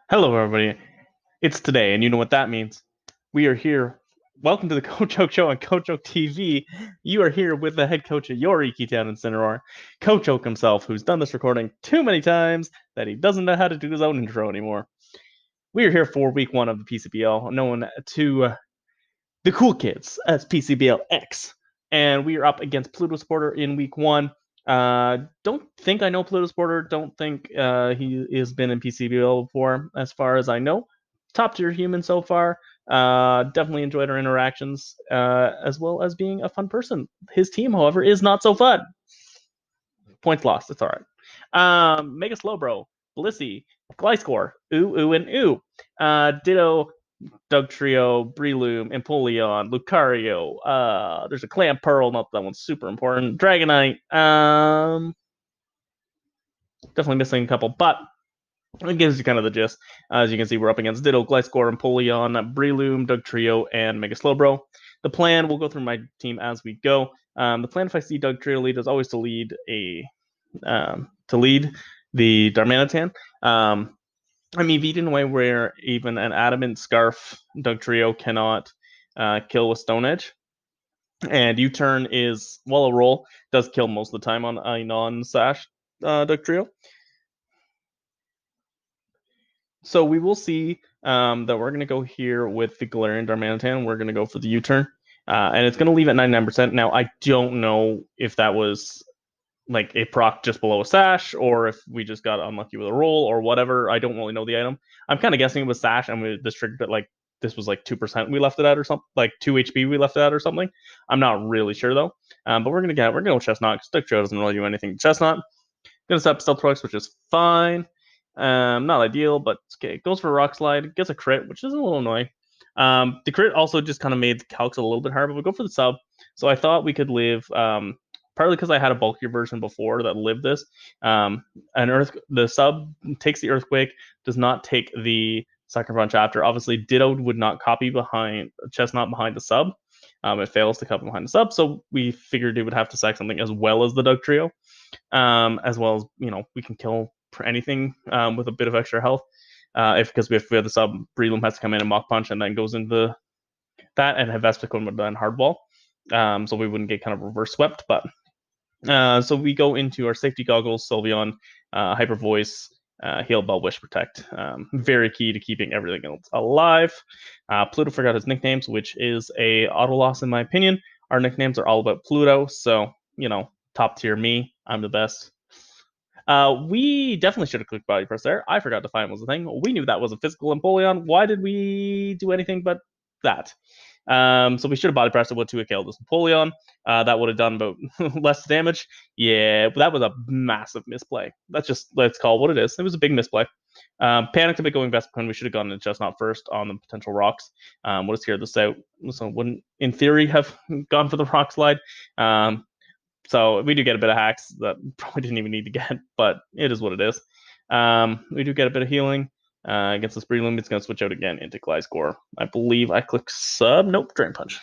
Hello, everybody. It's today, and you know what that means. We are here. Welcome to the Coach Oak Show on Coach Oak TV. You are here with the head coach of your Iki Town in Cineroar, Coach Oak himself, who's done this recording too many times that he doesn't know how to do his own intro anymore. We are here for week one of the PCBL, known to the cool kids as PCBL X, and we are up against Pluto Supporter in week one. Don't think I know Pluto Supporter. Don't think he has been in PCBL before, as far as I know. Top tier human so far. Definitely enjoyed our interactions, as well as being a fun person. His team, however, is not so fun. Points lost. It's all right. Mega Slowbro, Blissey, Glyscore, Ooh, and Ooh. Ditto, Doug Trio, Breloom, Empoleon, Lucario. There's a Clam Pearl, not that one's super important. Dragonite. Definitely missing a couple, but it gives you kind of the gist. As you can see, we're up against Ditto, Gliscor, Empoleon, Breloom, Doug Trio, and Mega Slowbro. The plan, we'll go through my team as we go. The plan, if I see Doug Trio lead, is always to lead the Darmanitan. I'm EV'd in a way where even an Adamant Scarf Doug Trio cannot kill with Stone Edge. And U-Turn is, well, a roll, does kill most of the time on a non-Sash Doug Trio. So we will see that we're going to go here with the Galarian Darmanitan. We're going to go for the U-Turn. And it's going to leave at 99%. Now, I don't know if that was like a proc just below a sash, or if we just got unlucky with a roll or whatever. I don't really know the item. I'm kind of guessing it was sash, and this triggered it like this was like 2% we left it at or something, like 2 HP we left it at or something. I'm not really sure though. But we're gonna go Chestnut. Stick Joe doesn't really do anything to Chestnut. Gonna set up Stealth Products, which is fine. Not ideal, but okay. Goes for a Rock Slide, gets a crit, which is a little annoying. The crit also just kind of made the calcs a little bit hard, but we go for the sub. So I thought we could live partly because I had a bulkier version before that lived this. The sub takes the earthquake, does not take the sucker punch after. Obviously, Ditto would not copy behind Chestnut behind the sub. It fails to copy behind the sub, so we figured it would have to sack something as well as the Doug Trio, as well as we can kill anything with a bit of extra health. Because we have the sub, Breloom has to come in and Mach Punch and then goes into that, and Hephaestus would have done Hardball. So we wouldn't get kind of reverse swept, but so we go into our safety goggles, Sylveon, Hyper Voice, Heal, Bell, Wish, Protect. Very key to keeping everything else alive. Pluto forgot his nicknames, which is a auto loss in my opinion. Our nicknames are all about Pluto, so top tier me. I'm the best. We definitely should have clicked body press there. I forgot Defiant was a thing. We knew that was a physical Empoleon. Why did we do anything but that? So we should have body pressed it with 2 killed this Empoleon. That would have done about less damage. Yeah, but that was a massive misplay. Let's call it what it is. It was a big misplay. Panicked a bit going Vespiquen. We should have gone to Chestnut first on the potential rocks. Would have scared this out. So wouldn't, in theory, have gone for the rock slide. So we do get a bit of hacks that probably didn't even need to get, but it is what it is. We do get a bit of healing. Against this Breloom, it's going to switch out again into Gliscor. I believe I click sub. Nope, Drain Punch.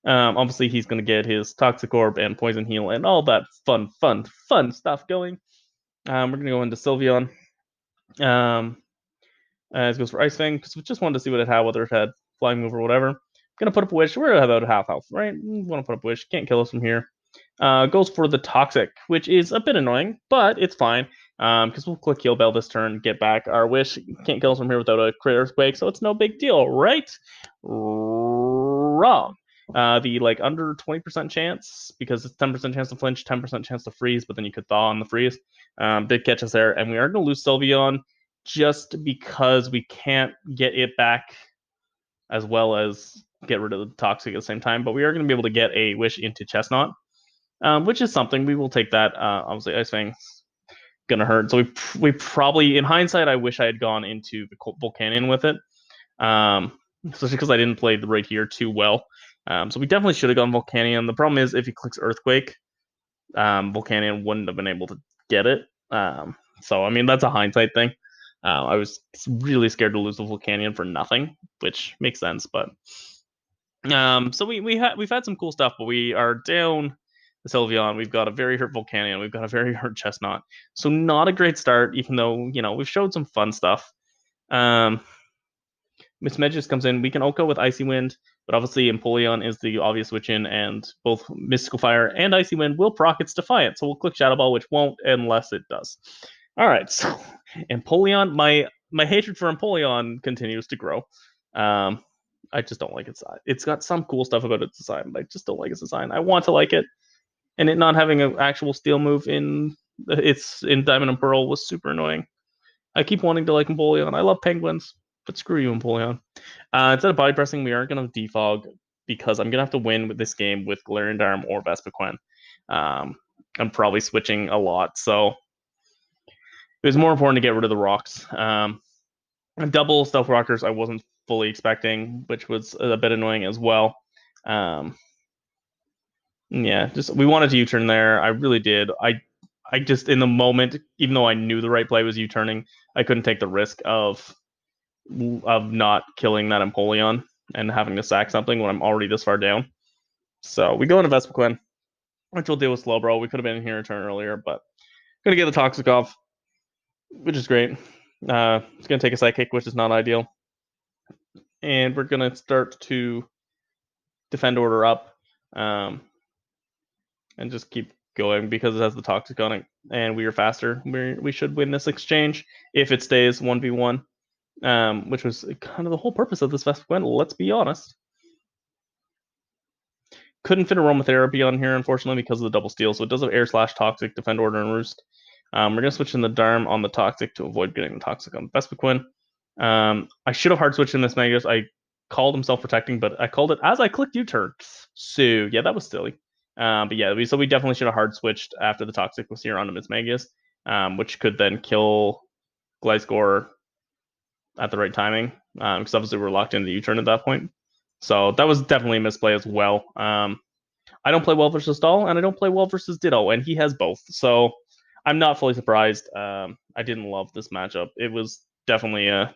Obviously, he's going to get his Toxic Orb and Poison Heal and all that fun stuff going. We're going to go into Sylveon. It goes for Ice Fang, because we just wanted to see what it had, whether it had Flying Move or whatever. Gonna put up a Wish. We're about half health, right? Want to put up a Wish. Can't kill us from here. Goes for the Toxic, which is a bit annoying, but it's fine. Because we'll click Heal Bell this turn, get back our Wish. Can't kill us from here without a crit Earthquake, so it's no big deal, right? Wrong. The under 20% chance, because it's 10% chance to flinch, 10% chance to freeze, but then you could thaw on the freeze. Did catch us there, and we are going to lose Sylveon just because we can't get it back as well as get rid of the Toxic at the same time. But we are going to be able to get a Wish into Chestnut, which is something. We will take that. Obviously, Ice Fang's going to hurt. So we probably, in hindsight, I wish I had gone into the Volcanion with it, especially because I didn't play the right here too well. So we definitely should have gone Volcanion. The problem is if he clicks Earthquake, Volcanion wouldn't have been able to get it. So, I mean, that's a hindsight thing. I was really scared to lose the Volcanion for nothing, which makes sense. But so we've had some cool stuff, but we are down the Sylveon. We've got a very hurt Volcanion. We've got a very hurt Chestnut. So not a great start, even though we've showed some fun stuff. Mismagius comes in. We can Oko with Icy Wind, but obviously Empoleon is the obvious switch in, and both Mystical Fire and Icy Wind will proc its Defiant. So we'll click Shadow Ball, which won't unless it does. All right, so Empoleon, my hatred for Empoleon continues to grow. I just don't like its design. It's got some cool stuff about its design, but I just don't like its design. I want to like it, and it not having an actual steel move in Diamond and Pearl was super annoying. I keep wanting to like Empoleon. I love penguins, but screw you, Empoleon. Instead of body pressing, we aren't going to defog because I'm going to have to win with this game with Galarian Darm or Vespiquen. I'm probably switching a lot, so it was more important to get rid of the rocks. Double Stealth Rockers I wasn't fully expecting, which was a bit annoying as well. Yeah, just we wanted to U-turn there. I really did. I just in the moment, even though I knew the right play was U-turning, I couldn't take the risk of not killing that Empoleon and having to sack something when I'm already this far down. So we go into Vespiquen, which will deal with Slowbro. We could have been in here a turn earlier, but gonna get the Toxic off, which is great. It's gonna take a Psychic, which is not ideal. And we're gonna start to defend order up. And just keep going because it has the Toxic on it, and we are faster. We should win this exchange if it stays 1v1, which was kind of the whole purpose of this Vespiquen, let's be honest. Couldn't fit Aromatherapy on here, unfortunately, because of the double steal, so it does have Air Slash, Toxic, Defend, Order, and Roost. We're going to switch in the Darm on the Toxic to avoid getting the Toxic on the Vespiquen. I should have hard switched in this Magus. I called him self-protecting, but I called it as I clicked U-turn. So, yeah, that was silly. But yeah, so we definitely should have hard switched after the Toxic was here on Miss Magus, which could then kill Gliscor at the right timing, because obviously we're locked into the U-turn at that point. So that was definitely a misplay as well. I don't play well versus Doll, and I don't play well versus Ditto, and he has both. So I'm not fully surprised. I didn't love this matchup. It was definitely an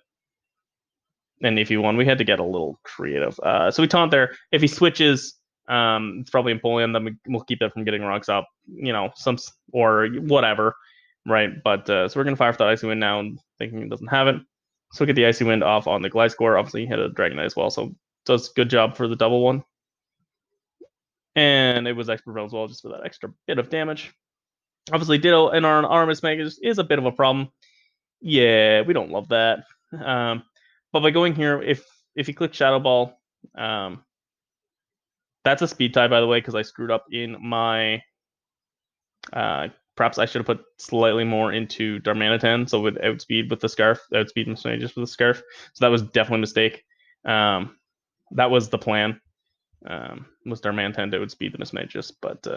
iffy one. We had to get a little creative. So we taunt there. If he switches, it's probably Empoleon. Then we'll keep that from getting rocks up. Or whatever, right? But so we're gonna fire for that Icy Wind now, thinking it doesn't have it. So we get the Icy Wind off on the Gliscor. Obviously, he hit a Dragonite as well, so does good job for the double one. And it was Expert as well, just for that extra bit of damage. Obviously, Ditto and our Armis Magus is a bit of a problem. Yeah, we don't love that. But by going here, if you click Shadow Ball, that's a speed tie, by the way, because I screwed up in my. Perhaps I should have put slightly more into Darmanitan, so with outspeed with the Scarf, outspeed Mismagius with the Scarf. So that was definitely a mistake. That was the plan. Was Darmanitan to outspeed the Mismagius, but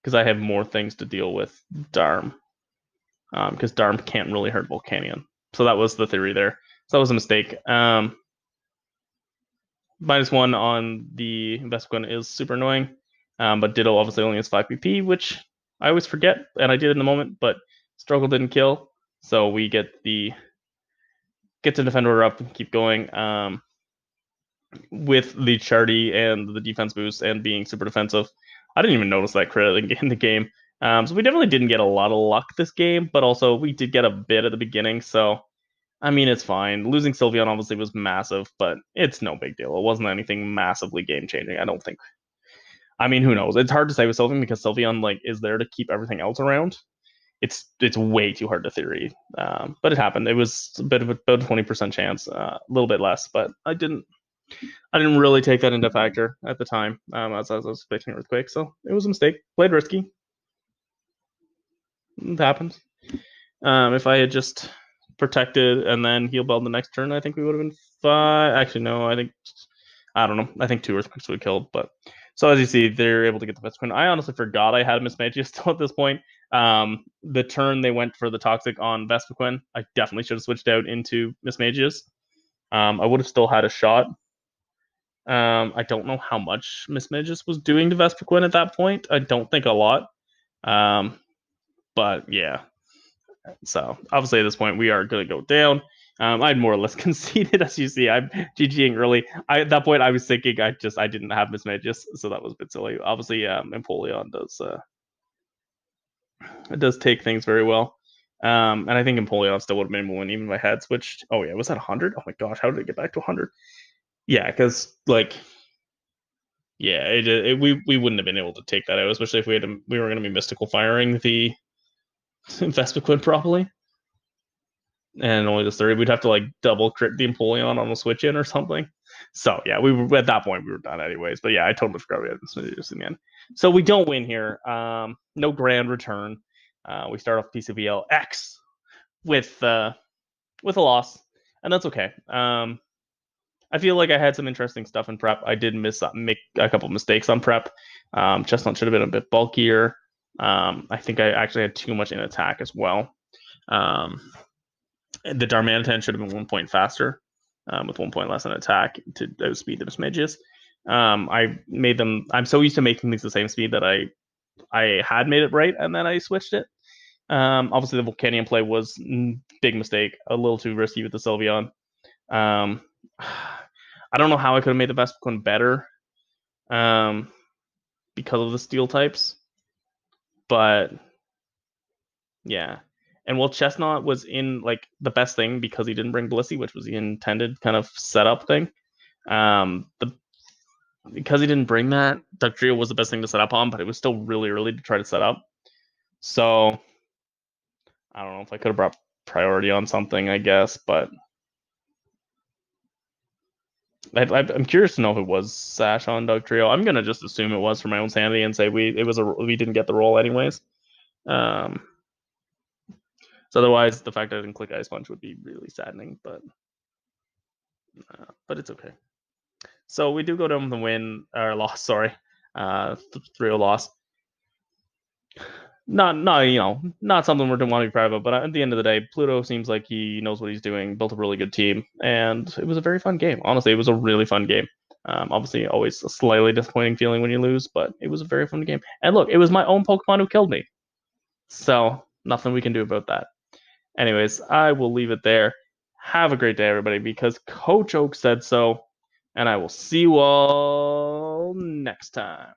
because I have more things to deal with Darm, because Darm can't really hurt Volcanion. So that was the theory there. So that was a mistake. -1 on the Vespiquen is super annoying, but Ditto obviously only has 5 PP, which I always forget, and I did in the moment, but Struggle didn't kill, so we get to defend order up and keep going. With the Chardy and the defense boost and being super defensive, I didn't even notice that crit in the game. So we definitely didn't get a lot of luck this game, but also we did get a bit at the beginning, so I mean, it's fine. Losing Sylveon obviously was massive, but it's no big deal. It wasn't anything massively game-changing, I don't think. I mean, who knows? It's hard to say with Sylveon because Sylveon is there to keep everything else around. It's way too hard to theory, but it happened. It was a bit of about 20% chance, a little bit less, but I didn't really take that into factor at the time as I was expecting Earthquake, so it was a mistake. Played risky. It happens. If I had just protected and then heal bell the next turn, I think we would have been fine. Actually, no, I don't know. I think 2 Earthquakes would have killed, but so as you see, they're able to get the Vespiquen. I honestly forgot I had a Mismagius still at this point. The turn they went for the Toxic on Vespiquen, I definitely should have switched out into Mismagius. I would have still had a shot. I don't know how much Mismagius was doing to Vespiquen at that point. I don't think a lot. But yeah. So obviously at this point we are going to go down. I had more or less conceded, as you see. I'm GGing early. At that point I was thinking I didn't have Mismagius, so that was a bit silly. Obviously, Empoleon does take things very well. And I think Empoleon still would have been able to win even if I had switched. Oh yeah, was that 100? Oh my gosh, how did it get back to 100? Yeah, because like, yeah, we wouldn't have been able to take that out, especially if we were going to be mystical firing the Vespiquen properly, and only just 30. We'd have to like double crit the Empoleon on the switch in or something. So yeah, we were at that point we were done anyways. But yeah, I totally forgot we had this just in the end. So we don't win here. No grand return. We start off PCBL X with a loss, and that's okay. I feel like I had some interesting stuff in prep. I did make a couple mistakes on prep. Chestnut should have been a bit bulkier. I think I actually had too much in attack as well. The Darmanitan should have been 1 point faster, with 1 point less in attack to outspeed the Mismagius. I made them. I'm so used to making things the same speed that I had made it right, and then I switched it. Obviously, the Volcanion play was big mistake. A little too risky with the Sylveon. I don't know how I could have made the Vespiquen better, because of the steel types, but yeah. And while Chestnut was in like the best thing because he didn't bring Blissey, which was the intended kind of setup thing. Because he didn't bring that, Dugtrio was the best thing to set up on, but it was still really early to try to set up. So I don't know if I could have brought priority on something, I guess, but I'm curious to know if it was Sash on Dugtrio. I'm gonna just assume it was for my own sanity and say we didn't get the roll anyways. So otherwise, the fact I didn't click Ice Punch would be really saddening, but it's okay. So we do go down with the win or loss. Sorry, 3-0 loss. Not not something we're want to be proud of, but at the end of the day, Pluto seems like he knows what he's doing. Built a really good team, and it was a very fun game. Honestly, it was a really fun game. Obviously, always a slightly disappointing feeling when you lose, but it was a very fun game. And look, it was my own Pokemon who killed me, so nothing we can do about that. Anyways, I will leave it there. Have a great day, everybody, because Coach Oak said so, and I will see you all next time.